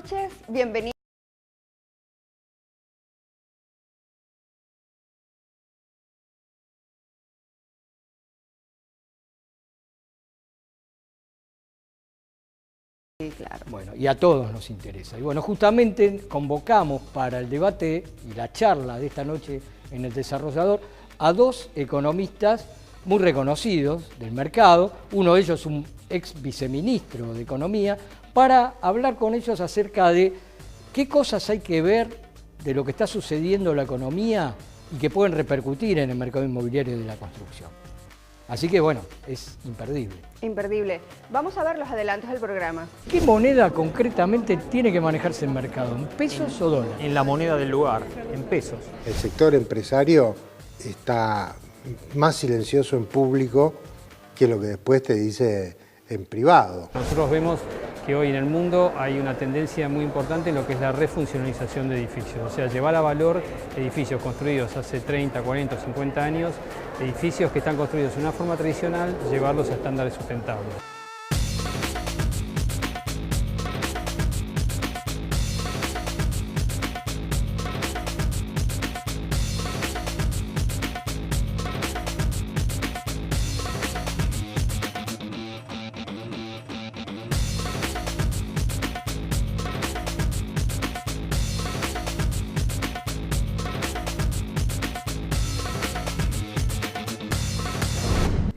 noches, bienvenidos. Sí, claro. Bueno, y a todos nos interesa. Y bueno, justamente convocamos para el debate y la charla de esta noche en El Desarrollador a dos economistas muy reconocidos del mercado, uno de ellos un ex viceministro de Economía, para hablar con ellos acerca de qué cosas hay que ver de lo que está sucediendo en la economía y que pueden repercutir en el mercado inmobiliario de la construcción. Así que bueno, es imperdible. Imperdible. Vamos a ver los adelantos del programa. ¿Qué moneda concretamente tiene que manejarse el mercado? ¿En pesos o dólares? En la moneda del lugar, en pesos. El sector empresario está más silencioso en público que lo que después te dice en privado. Nosotros vemos que hoy en el mundo hay una tendencia muy importante en lo que es la refuncionalización de edificios, o sea, llevar a valor edificios construidos hace 30, 40, 50 años, edificios que están construidos de una forma tradicional, llevarlos a estándares sustentables.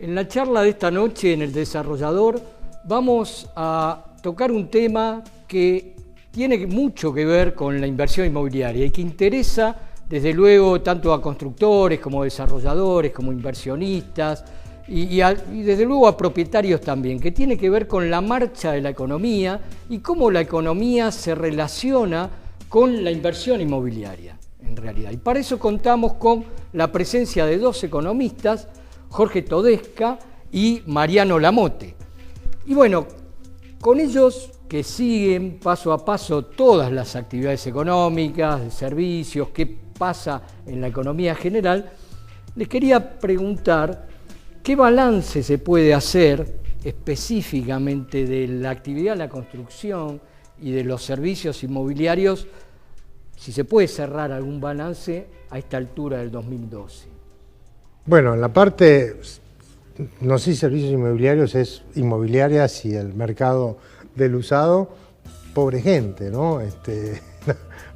En la charla de esta noche en El Desarrollador vamos a tocar un tema que tiene mucho que ver con la inversión inmobiliaria y que interesa desde luego tanto a constructores como desarrolladores, como inversionistas y desde luego a propietarios también, que tiene que ver con la marcha de la economía y cómo la economía se relaciona con la inversión inmobiliaria en realidad. Y para eso contamos con la presencia de dos economistas, Jorge Todesca y Mariano Lamote. Y bueno, con ellos que siguen paso a paso todas las actividades económicas, de servicios, qué pasa en la economía general, les quería preguntar qué balance se puede hacer específicamente de la actividad de la construcción y de los servicios inmobiliarios, si se puede cerrar algún balance a esta altura del 2012. Bueno, en la parte, no sé si servicios inmobiliarios es inmobiliarias y el mercado del usado, pobre gente, ¿no?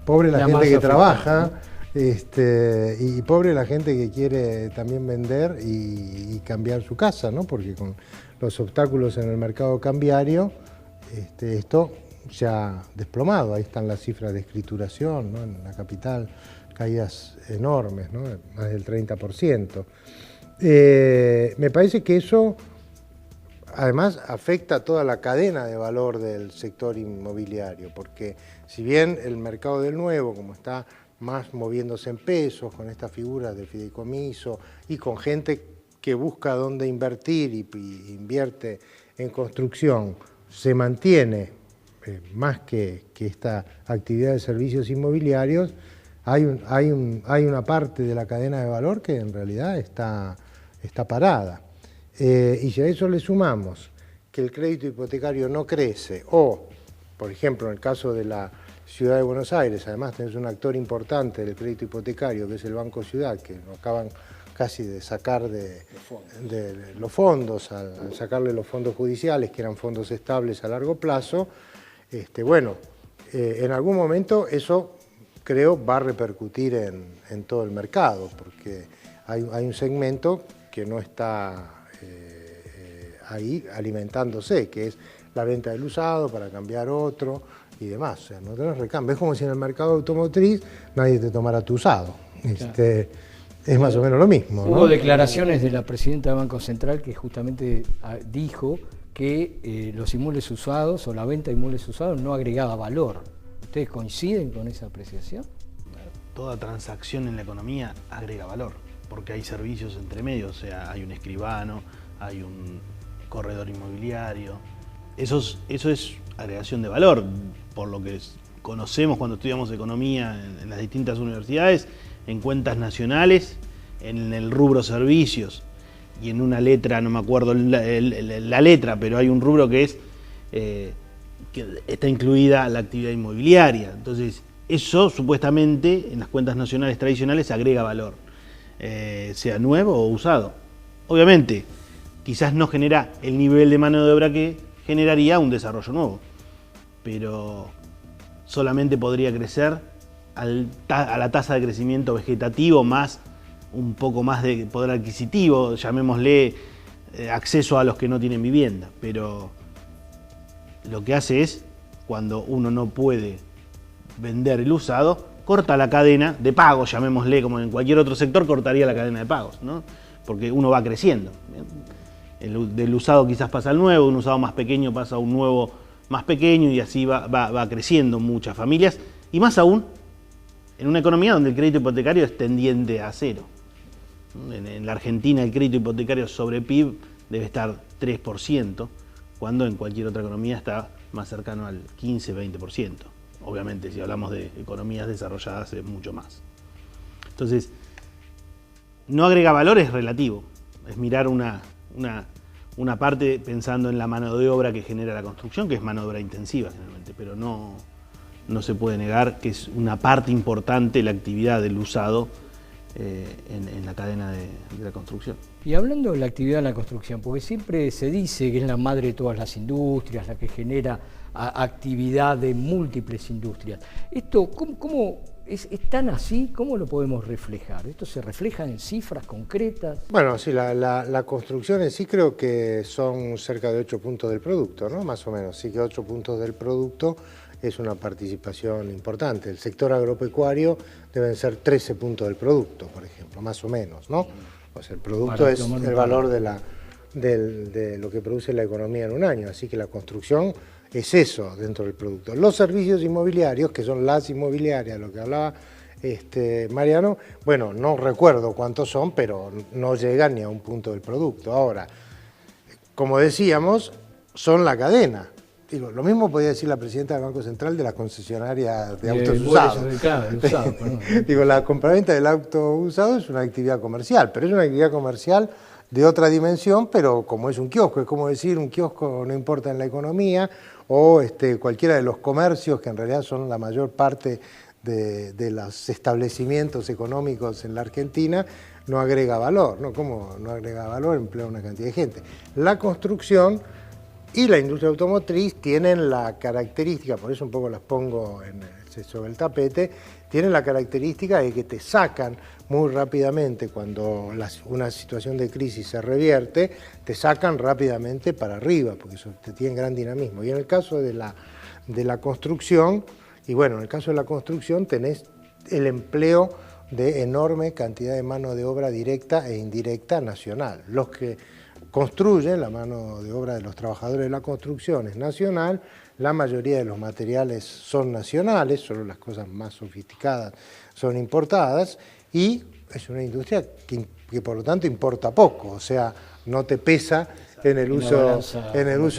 Pobre la gente que trabaja, y pobre la gente que quiere también vender y cambiar su casa, ¿no? Porque con los obstáculos en el mercado cambiario, esto se ha desplomado. Ahí están las cifras de escrituración, ¿no? En la capital, caídas enormes, ¿no? Más del 30%. Me parece que eso además afecta a toda la cadena de valor del sector inmobiliario, porque si bien el mercado del nuevo, como está más moviéndose en pesos, con esta figura del fideicomiso y con gente que busca dónde invertir y invierte en construcción, se mantiene más que esta actividad de servicios inmobiliarios, hay una parte de la cadena de valor que en realidad está parada. Y si a eso le sumamos que el crédito hipotecario no crece, o, por ejemplo, en el caso de la Ciudad de Buenos Aires, además tenés un actor importante del crédito hipotecario, que es el Banco Ciudad, que lo acaban casi de sacar de los fondos, al sacarle los fondos judiciales, que eran fondos estables a largo plazo, en algún momento eso creo va a repercutir en todo el mercado, porque hay un segmento que no está ahí alimentándose, que es la venta del usado para cambiar otro y demás. O sea, no tenés recambio. Es como si en el mercado automotriz nadie te tomara tu usado. Claro. Es más o menos lo mismo, ¿no? Hubo declaraciones de la presidenta del Banco Central que justamente dijo que los inmuebles usados o la venta de inmuebles usados no agregaba valor. ¿Ustedes coinciden con esa apreciación? Toda transacción en la economía agrega valor, porque hay servicios entre medio, o sea, hay un escribano, hay un corredor inmobiliario. Eso es agregación de valor, por lo que conocemos cuando estudiamos economía en las distintas universidades, en cuentas nacionales, en el rubro servicios y en una letra, no me acuerdo la letra, pero hay un rubro que es que está incluida la actividad inmobiliaria. Entonces, eso supuestamente en las cuentas nacionales tradicionales agrega valor, sea nuevo o usado. Obviamente, quizás no genera el nivel de mano de obra que generaría un desarrollo nuevo, pero solamente podría crecer a la tasa de crecimiento vegetativo más un poco más de poder adquisitivo, llamémosle acceso a los que no tienen vivienda, pero lo que hace es, cuando uno no puede vender el usado, corta la cadena de pagos, llamémosle, como en cualquier otro sector cortaría la cadena de pagos, ¿no? Porque uno va creciendo. Del usado quizás pasa al nuevo, un usado más pequeño pasa a un nuevo más pequeño y así va creciendo muchas familias, y más aún en una economía donde el crédito hipotecario es tendiente a cero. En la Argentina el crédito hipotecario sobre PIB debe estar 3%, cuando en cualquier otra economía está más cercano al 15-20%. Obviamente, si hablamos de economías desarrolladas es mucho más. Entonces, no agrega valor es relativo, es mirar una parte pensando en la mano de obra que genera la construcción, que es mano de obra intensiva generalmente, pero no se puede negar que es una parte importante la actividad del usado en la cadena de la construcción. Y hablando de la actividad de la construcción, porque siempre se dice que es la madre de todas las industrias, la que genera actividad de múltiples industrias. Esto, ¿cómo es tan así? ¿Cómo lo podemos reflejar? ¿Esto se refleja en cifras concretas? Bueno, sí, la construcción en sí creo que son cerca de 8 puntos del producto, ¿no? Más o menos, sí que 8 puntos del producto es una participación importante. El sector agropecuario deben ser 13 puntos del producto, por ejemplo, más o menos, ¿no? O sea, el producto es el valor de lo que produce la economía en un año, así que la construcción es eso dentro del producto. Los servicios inmobiliarios, que son las inmobiliarias, lo que hablaba Mariano, bueno, no recuerdo cuántos son, pero no llegan ni a un punto del producto. Ahora, como decíamos, son la cadena. Digo, lo mismo podía decir la presidenta del Banco Central de la concesionaria de autos usados. Digo, la compraventa del auto usado es una actividad comercial, pero es una actividad comercial de otra dimensión, pero como es un kiosco, es como decir un kiosco no importa en la economía, o cualquiera de los comercios, que en realidad son la mayor parte de los establecimientos económicos en la Argentina, no agrega valor, ¿no? ¿Cómo no agrega valor? Emplea una cantidad de gente. La construcción y la industria automotriz tienen la característica, por eso un poco las pongo sobre el tapete, tienen la característica de que te sacan muy rápidamente cuando una situación de crisis se revierte, te sacan rápidamente para arriba, porque eso te tiene gran dinamismo. Y en el caso de la construcción, y bueno, en el caso de la construcción tenés el empleo de enorme cantidad de mano de obra directa e indirecta nacional. Los que construyen, la mano de obra de los trabajadores de la construcción es nacional, la mayoría de los materiales son nacionales, solo las cosas más sofisticadas son importadas, y es una industria que por lo tanto importa poco, o sea, no te pesa en el uso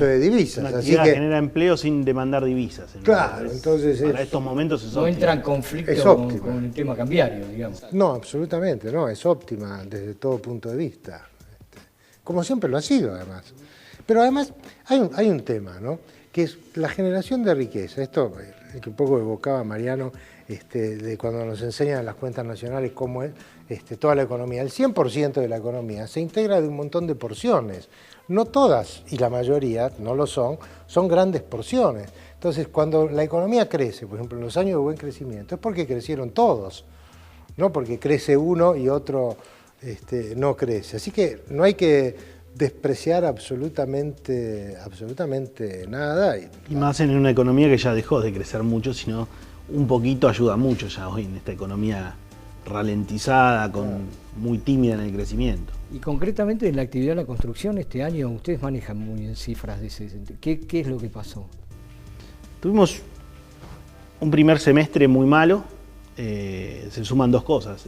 de divisas. Una actividad que genera empleo sin demandar divisas. Claro, entonces para estos momentos es no óptima. entra en conflicto con el tema cambiario, digamos. No, absolutamente, no, es óptima desde todo punto de vista. Como siempre lo ha sido, además. Pero además hay un tema, ¿no? Que es la generación de riqueza. Esto que un poco evocaba Mariano de cuando nos enseñan las cuentas nacionales cómo es toda la economía. El 100% de la economía se integra de un montón de porciones. No todas, y la mayoría no lo son grandes porciones. Entonces, cuando la economía crece, por ejemplo, en los años de buen crecimiento, es porque crecieron todos, no porque crece uno y otro no crece. Así que no hay que despreciar absolutamente nada. Y más en una economía que ya dejó de crecer mucho, sino un poquito ayuda mucho ya hoy en esta economía ralentizada, muy tímida en el crecimiento. Y concretamente en la actividad de la construcción este año, ustedes manejan muy bien cifras de ese sentido. ¿Qué es lo que pasó? Tuvimos un primer semestre muy malo, se suman dos cosas.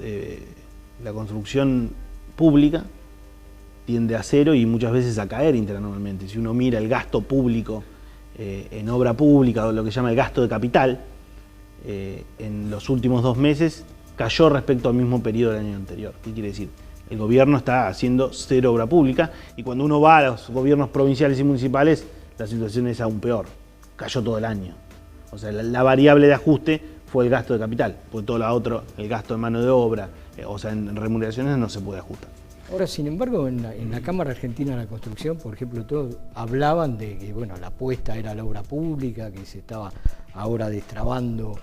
La construcción pública tiende a cero y muchas veces a caer interanualmente. Si uno mira el gasto público en obra pública, o lo que se llama el gasto de capital, en los últimos 2 meses cayó respecto al mismo periodo del año anterior. ¿Qué quiere decir? El gobierno está haciendo cero obra pública y cuando uno va a los gobiernos provinciales y municipales, la situación es aún peor. cayó todo el año. O sea, la variable de ajuste fue el gasto de capital, porque todo lo otro, el gasto de mano de obra, o sea, en remuneraciones no se puede ajustar. Ahora, sin embargo, en la Cámara Argentina de la Construcción, por ejemplo, todos hablaban de que bueno, la apuesta era la obra pública, que se estaba ahora destrabando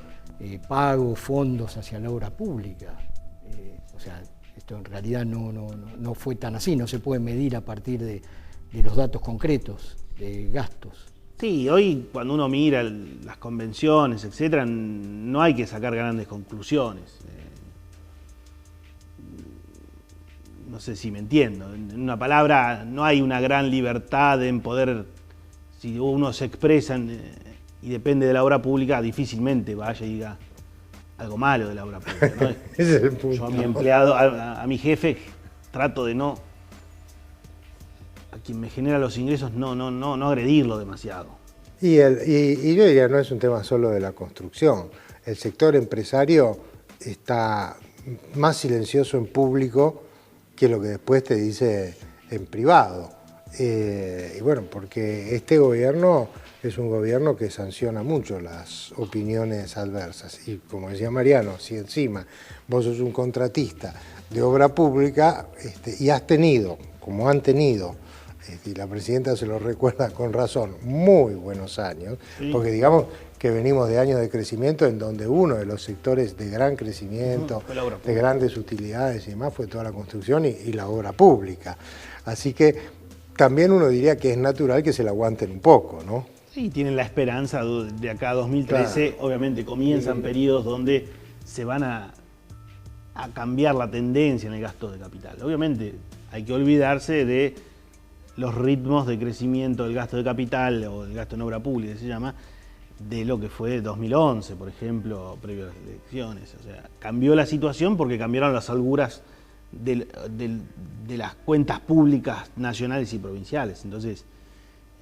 pagos, fondos hacia la obra pública. O sea, esto en realidad no fue tan así, no se puede medir a partir de los datos concretos de gastos. Sí, hoy cuando uno mira las convenciones, etcétera, no hay que sacar grandes conclusiones. No sé si me entiendo. En una palabra, no hay una gran libertad en poder, si uno se expresa y depende de la obra pública, difícilmente vaya y diga algo malo de la obra pública, ¿no? Ese es el punto. Yo a mi empleado, a mi jefe, trato de no, a quien me genera los ingresos, no agredirlo demasiado. Y yo diría, no es un tema solo de la construcción. El sector empresario está más silencioso en público que lo que después te dice en privado. Y bueno, porque este gobierno es un gobierno que sanciona mucho las opiniones adversas. Y como decía Mariano, si encima vos sos un contratista de obra pública y has tenido, como han tenido, y la presidenta se lo recuerda con razón, muy buenos años, sí. Porque digamos que venimos de años de crecimiento en donde uno de los sectores de gran crecimiento, de grandes utilidades y demás, fue toda la construcción y la obra pública. Así que también uno diría que es natural que se la aguanten un poco, ¿no? Sí, tienen la esperanza de acá a 2013, claro. Obviamente comienzan periodos donde se van a cambiar la tendencia en el gasto de capital. Obviamente hay que olvidarse de los ritmos de crecimiento del gasto de capital o del gasto en obra pública, se llama, de lo que fue 2011, por ejemplo, previo a las elecciones. O sea, cambió la situación porque cambiaron las holguras de las cuentas públicas nacionales y provinciales. Entonces,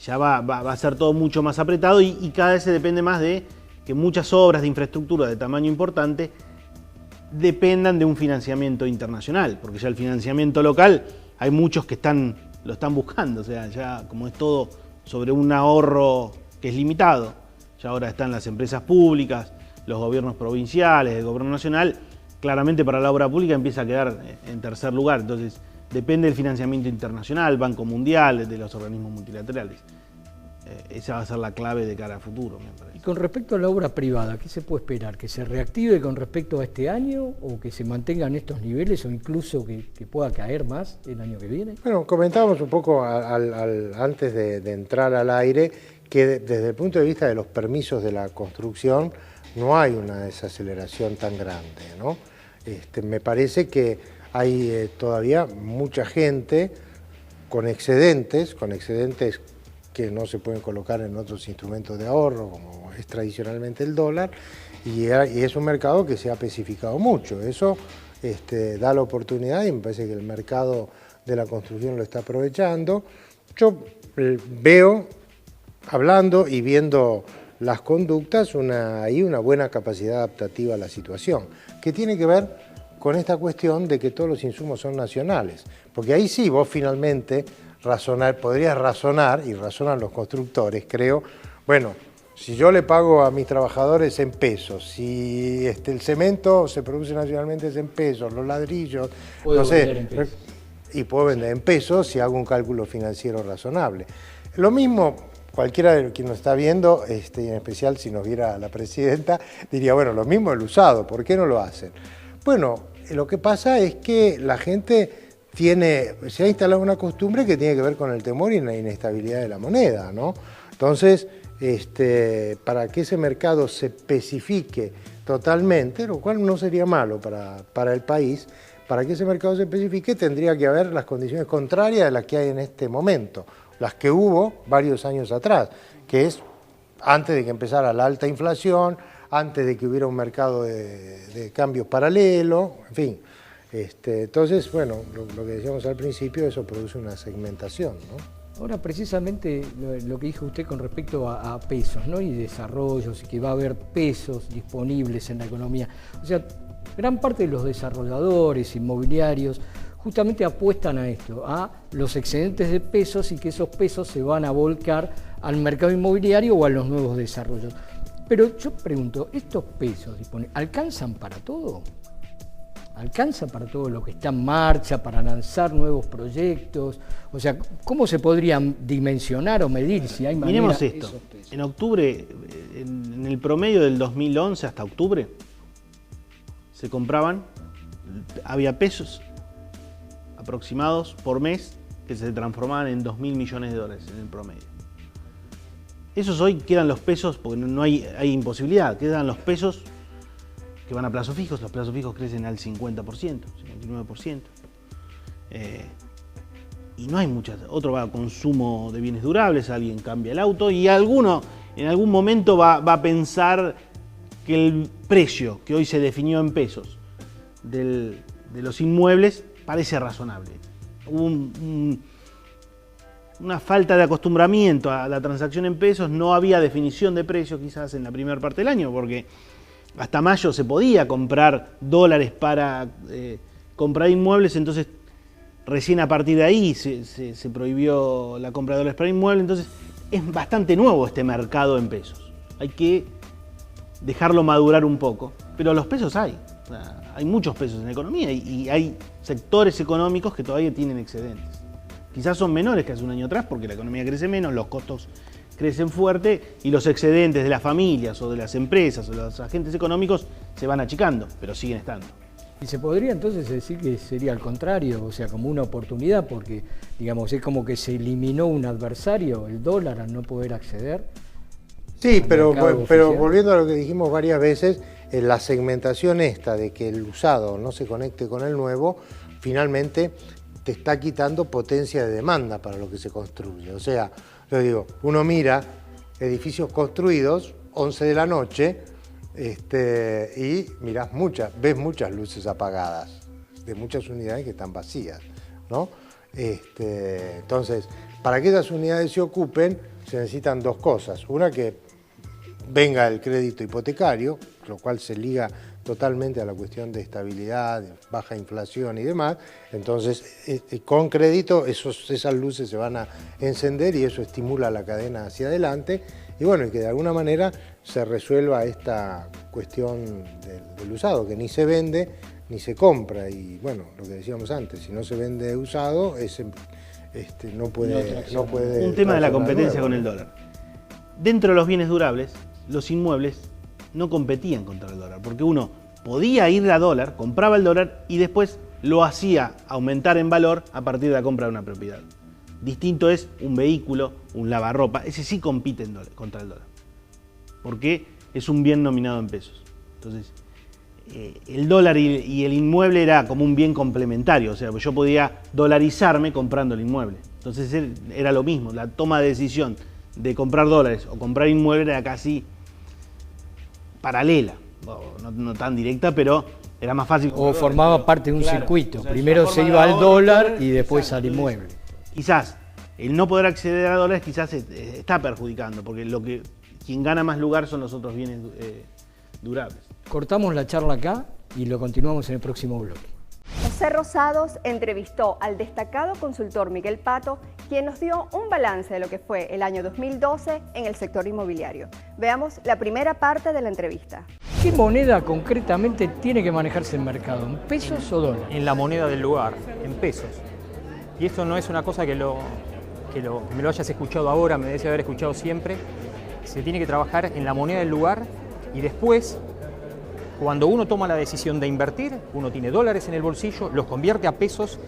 ya va a ser todo mucho más apretado y cada vez se depende más de que muchas obras de infraestructura de tamaño importante dependan de un financiamiento internacional, porque ya el financiamiento local hay muchos que lo están buscando, o sea, ya como es todo sobre un ahorro que es limitado, ya ahora están las empresas públicas, los gobiernos provinciales, el gobierno nacional, claramente para la obra pública empieza a quedar en tercer lugar, entonces depende del financiamiento internacional, Banco Mundial, de los organismos multilaterales. Esa va a ser la clave de cara a futuro, me parece. Y con respecto a la obra privada, ¿qué se puede esperar? ¿Que se reactive con respecto a este año o que se mantengan estos niveles o incluso que pueda caer más el año que viene? Bueno, comentábamos un poco antes de entrar al aire que desde el punto de vista de los permisos de la construcción no hay una desaceleración tan grande, ¿no? Me parece que hay todavía mucha gente con excedentes que no se pueden colocar en otros instrumentos de ahorro, como es tradicionalmente el dólar, y es un mercado que se ha especificado mucho. Eso da la oportunidad y me parece que el mercado de la construcción lo está aprovechando. Yo veo, hablando y viendo las conductas, hay una buena capacidad adaptativa a la situación, que tiene que ver con esta cuestión de que todos los insumos son nacionales, porque ahí sí vos finalmente podrías razonar, y razonan los constructores, creo, bueno, si yo le pago a mis trabajadores en pesos, si el cemento se produce nacionalmente es en pesos, los ladrillos, no sé, y puedo vender en pesos si hago un cálculo financiero razonable. Lo mismo, cualquiera de quien nos está viendo, y en especial si nos viera la presidenta, diría, bueno, lo mismo el usado, ¿por qué no lo hacen? Bueno, lo que pasa es que la gente se ha instalado una costumbre que tiene que ver con el temor y la inestabilidad de la moneda, ¿no? Entonces, para que ese mercado se especifique totalmente, lo cual no sería malo para el país, para que ese mercado se especifique tendría que haber las condiciones contrarias a las que hay en este momento, las que hubo varios años atrás, que es antes de que empezara la alta inflación, antes de que hubiera un mercado de cambios paralelo, en fin. Entonces, bueno, lo que decíamos al principio, eso produce una segmentación, ¿no? Ahora, precisamente lo que dijo usted con respecto a pesos, ¿no? Y desarrollos, y que va a haber pesos disponibles en la economía. O sea, gran parte de los desarrolladores inmobiliarios justamente apuestan a esto, a los excedentes de pesos y que esos pesos se van a volcar al mercado inmobiliario o a los nuevos desarrollos. Pero yo pregunto, ¿estos pesos alcanzan para todo? ¿Alcanza para todo lo que está en marcha, para lanzar nuevos proyectos? O sea, ¿cómo se podrían dimensionar o medir si hay manera? Miremos esto. En octubre, en el promedio del 2011 hasta octubre, se compraban, había pesos aproximados por mes que se transformaban en 2.000 millones de dólares en el promedio. Esos hoy quedan los pesos, porque no hay imposibilidad, quedan los pesos que van a plazos fijos. Los plazos fijos crecen al 50%, 59%. Y no hay muchas. Otro va a consumo de bienes durables, alguien cambia el auto y alguno en algún momento va a pensar que el precio que hoy se definió en pesos de los inmuebles parece razonable. Hubo una falta de acostumbramiento a la transacción en pesos, no había definición de precios quizás en la primera parte del año, porque hasta mayo se podía comprar dólares para comprar inmuebles, entonces recién a partir de ahí se prohibió la compra de dólares para inmuebles, entonces es bastante nuevo este mercado en pesos. Hay que dejarlo madurar un poco, pero los pesos hay. O sea, hay muchos pesos en la economía y hay sectores económicos que todavía tienen excedentes. Quizás son menores que hace un año atrás porque la economía crece menos, los costos crecen fuerte y los excedentes de las familias o de las empresas o de los agentes económicos se van achicando, pero siguen estando. Y se podría entonces decir que sería al contrario, o sea, como una oportunidad, porque digamos es como que se eliminó un adversario, el dólar, al no poder acceder. Sí, pero volviendo a lo que dijimos varias veces, la segmentación esta de que el usado no se conecte con el nuevo, finalmente te está quitando potencia de demanda para lo que se construye. O sea, yo digo, uno mira edificios construidos, 11 de la noche, y ves muchas luces apagadas, de muchas unidades que están vacías, ¿no? Entonces, para que esas unidades se ocupen, se necesitan dos cosas. Una, que venga el crédito hipotecario, lo cual se liga totalmente a la cuestión de estabilidad, de baja inflación y demás. Entonces, con crédito esas luces se van a encender y eso estimula la cadena hacia adelante. Y bueno, y que de alguna manera se resuelva esta cuestión del usado, que ni se vende ni se compra. Y bueno, lo que decíamos antes, si no se vende usado, no puede... Un tema de la competencia con el dólar. Dentro de los bienes durables, los inmuebles no competían contra el dólar, porque uno podía ir a dólar, compraba el dólar y después lo hacía aumentar en valor a partir de la compra de una propiedad. Distinto es un vehículo, un lavarropa, ese sí compite contra el dólar, porque es un bien nominado en pesos. Entonces, el dólar y el inmueble era como un bien complementario, o sea, yo podía dolarizarme comprando el inmueble. Entonces era lo mismo, la toma de decisión de comprar dólares o comprar inmueble era casi paralela, no tan directa, pero era más fácil. O formaba parte de un circuito, o sea, primero se iba al dólar y después al inmueble. Quizás el no poder acceder a dólares quizás está perjudicando, porque quien gana más lugar son los otros bienes durables. Cortamos la charla acá y lo continuamos en el próximo bloque. José Rosados entrevistó al destacado consultor Miguel Pato, quien nos dio un balance de lo que fue el año 2012 en el sector inmobiliario. Veamos la primera parte de la entrevista. ¿Qué moneda concretamente tiene que manejarse el mercado? ¿En pesos o dólares? En la moneda del lugar, en pesos. Y esto no es una cosa que me lo hayas escuchado ahora, me debes haber escuchado siempre. Se tiene que trabajar en la moneda del lugar y después, cuando uno toma la decisión de invertir, uno tiene dólares en el bolsillo, los convierte a pesos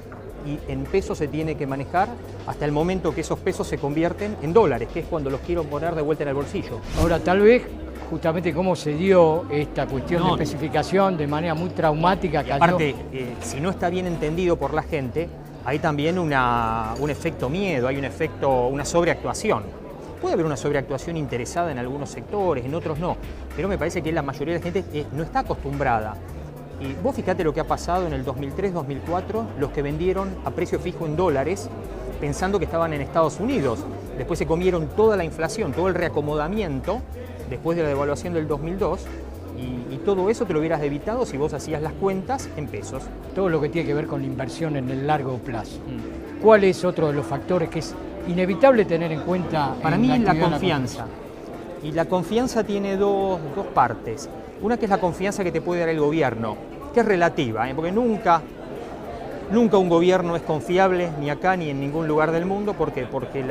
y en pesos se tiene que manejar hasta el momento que esos pesos se convierten en dólares, que es cuando los quiero poner de vuelta en el bolsillo. Ahora, tal vez, justamente cómo se dio esta cuestión de especificación de manera muy traumática. Aparte, si no está bien entendido por la gente, hay también un efecto miedo, hay una sobreactuación. Puede haber una sobreactuación interesada en algunos sectores, en otros no, pero me parece que la mayoría de la gente no está acostumbrada. Y vos fíjate lo que ha pasado en el 2003-2004, los que vendieron a precio fijo en dólares, pensando que estaban en Estados Unidos. Después se comieron toda la inflación, todo el reacomodamiento, después de la devaluación del 2002, Y todo eso te lo hubieras evitado si vos hacías las cuentas en pesos. Todo lo que tiene que ver con la inversión en el largo plazo. ¿Cuál es otro de los factores que es inevitable tener en cuenta? Para mí es la confianza. Y la confianza tiene dos partes. Una que es la confianza que te puede dar el gobierno, que es relativa, porque nunca un gobierno es confiable, ni acá ni en ningún lugar del mundo. ¿Por qué? Porque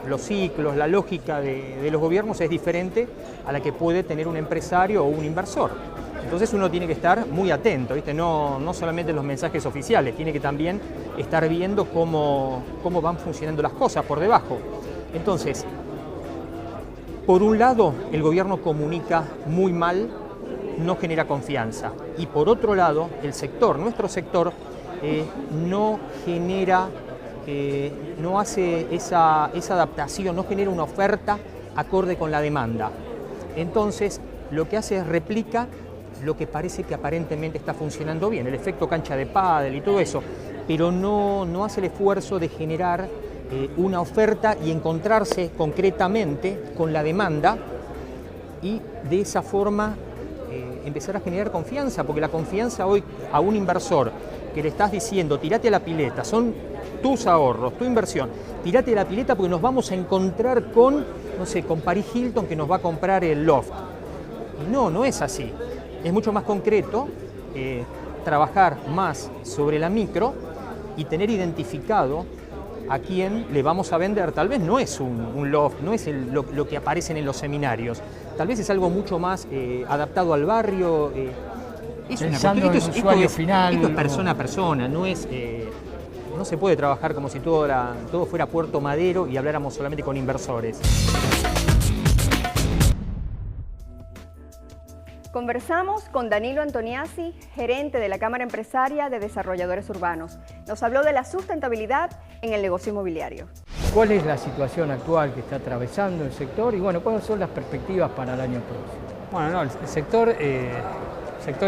los ciclos, la lógica de los gobiernos es diferente a la que puede tener un empresario o un inversor. Entonces uno tiene que estar muy atento, ¿viste? No solamente los mensajes oficiales, tiene que también estar viendo cómo van funcionando las cosas por debajo. Entonces, por un lado, el gobierno comunica muy mal, no genera confianza. Y por otro lado, nuestro sector, no genera, no hace esa adaptación, no genera una oferta acorde con la demanda. Entonces, lo que hace es replica lo que parece que aparentemente está funcionando bien, el efecto cancha de pádel y todo eso, pero no hace el esfuerzo de generar una oferta y encontrarse concretamente con la demanda y de esa forma empezar a generar confianza, porque la confianza hoy a un inversor que le estás diciendo, tirate a la pileta, son tus ahorros, tu inversión, tirate a la pileta porque nos vamos a encontrar con, no sé, con Paris Hilton que nos va a comprar el loft. Y no es así. Es mucho más concreto trabajar más sobre la micro y tener identificado a quién le vamos a vender. Tal vez no es un loft, no es lo que aparecen en los seminarios, tal vez es algo mucho más adaptado al barrio. Pensando en el usuario final. Esto es persona a persona, no se puede trabajar como si todo fuera Puerto Madero y habláramos solamente con inversores. Conversamos con Danilo Antoniazzi, gerente de la Cámara Empresaria de Desarrolladores Urbanos. Nos habló de la sustentabilidad en el negocio inmobiliario. ¿Cuál es la situación actual que está atravesando el sector y bueno, cuáles son las perspectivas para el año próximo? Bueno, el sector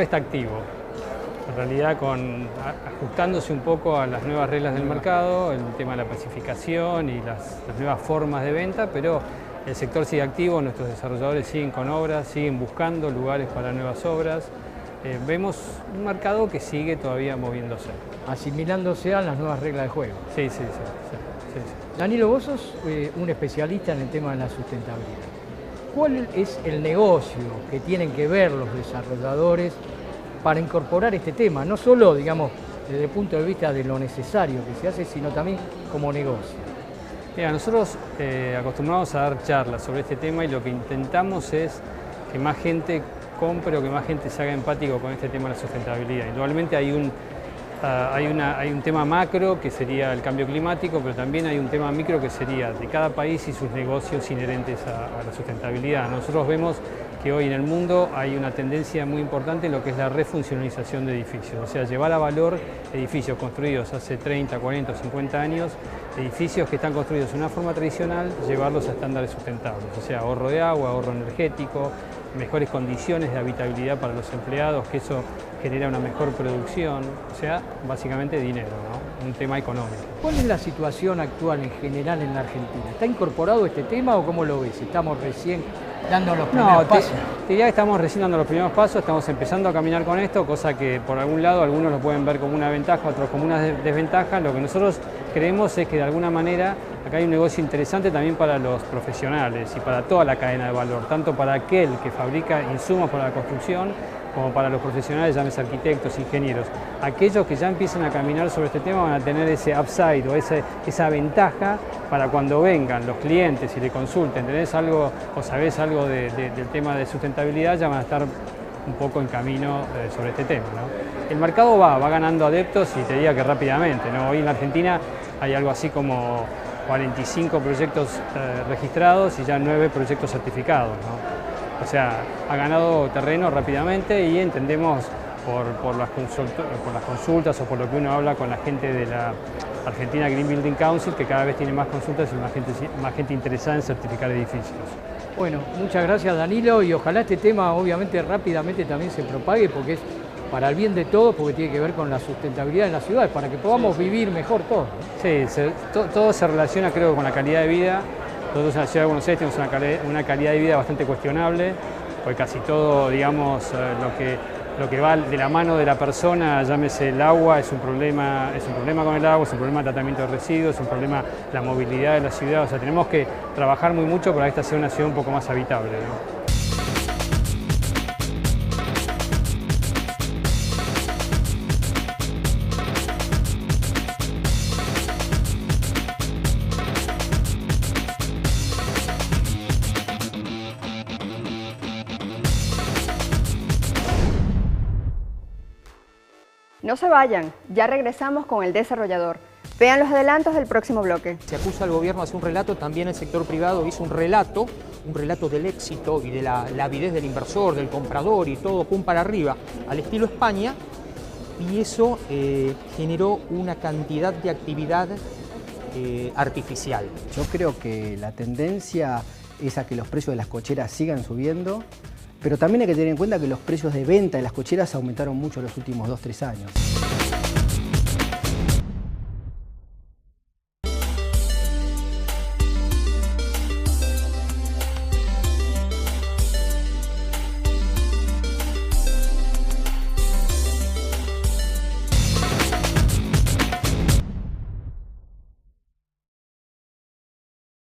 está activo, en realidad ajustándose un poco a las nuevas reglas del mercado, el tema de la pacificación y las nuevas formas de venta, pero el sector sigue activo, nuestros desarrolladores siguen con obras, siguen buscando lugares para nuevas obras. Vemos un mercado que sigue todavía moviéndose. Asimilándose a las nuevas reglas de juego. Sí. Danilo, vos sos un especialista en el tema de la sustentabilidad. ¿Cuál es el negocio que tienen que ver los desarrolladores para incorporar este tema? No solo, digamos, desde el punto de vista de lo necesario que se hace, sino también como negocio. Mira, nosotros acostumbramos a dar charlas sobre este tema y lo que intentamos es que más gente compre o que más gente se haga empático con este tema de la sustentabilidad. Indudablemente hay un tema macro que sería el cambio climático, pero también hay un tema micro que sería de cada país y sus negocios inherentes a la sustentabilidad. Nosotros vemos que hoy en el mundo hay una tendencia muy importante en lo que es la refuncionalización de edificios, o sea, llevar a valor edificios construidos hace 30, 40 o 50 años, edificios que están construidos de una forma tradicional, llevarlos a estándares sustentables, o sea, ahorro de agua, ahorro energético, mejores condiciones de habitabilidad para los empleados, que eso genera una mejor producción, o sea, básicamente dinero, ¿no? Un tema económico. ¿Cuál es la situación actual en general en la Argentina? ¿Está incorporado este tema o cómo lo ves? ¿Estamos recién dando los primeros pasos? Te diría que estamos recién dando los primeros pasos, estamos empezando a caminar con esto, cosa que por algún lado algunos lo pueden ver como una ventaja, otros como una desventaja. Lo que nosotros creemos es que de alguna manera acá hay un negocio interesante también para los profesionales y para toda la cadena de valor, tanto para aquel que fabrica insumos para la construcción, como para los profesionales, llámese arquitectos, ingenieros. Aquellos que ya empiezan a caminar sobre este tema van a tener ese upside o esa ventaja para cuando vengan los clientes y le consulten, tenés algo o sabés algo del tema de sustentabilidad, ya van a estar un poco en camino sobre este tema, ¿no? El mercado va ganando adeptos y te diría que rápidamente, ¿no? Hoy en la Argentina hay algo así como 45 proyectos registrados y ya 9 proyectos certificados, ¿no? O sea, ha ganado terreno rápidamente y entendemos por las consultas o por lo que uno habla con la gente de la Argentina Green Building Council, que cada vez tiene más consultas y más gente interesada en certificar edificios. Bueno, muchas gracias Danilo y ojalá este tema obviamente rápidamente también se propague porque es para el bien de todos, porque tiene que ver con la sustentabilidad en las ciudades, para que podamos vivir mejor todos, ¿no? Sí, todo se relaciona creo con la calidad de vida. Nosotros en la Ciudad de Buenos Aires tenemos una calidad de vida bastante cuestionable. porque casi todo, digamos, lo que va de la mano de la persona, llámese el agua, es un problema con el agua, es un problema de tratamiento de residuos, es un problema la movilidad de la ciudad, o sea, tenemos que trabajar muy mucho para que esta sea una ciudad un poco más habitable, ¿no? No se vayan, ya regresamos con el desarrollador. Vean los adelantos del próximo bloque. Se acusa al gobierno de hacer un relato, también el sector privado hizo un relato del éxito y de la avidez del inversor, del comprador y todo pum para arriba, al estilo España, y eso generó una cantidad de actividad artificial. Yo creo que la tendencia es a que los precios de las cocheras sigan subiendo, pero también hay que tener en cuenta que los precios de venta de las cocheras aumentaron mucho en los últimos 2-3 años.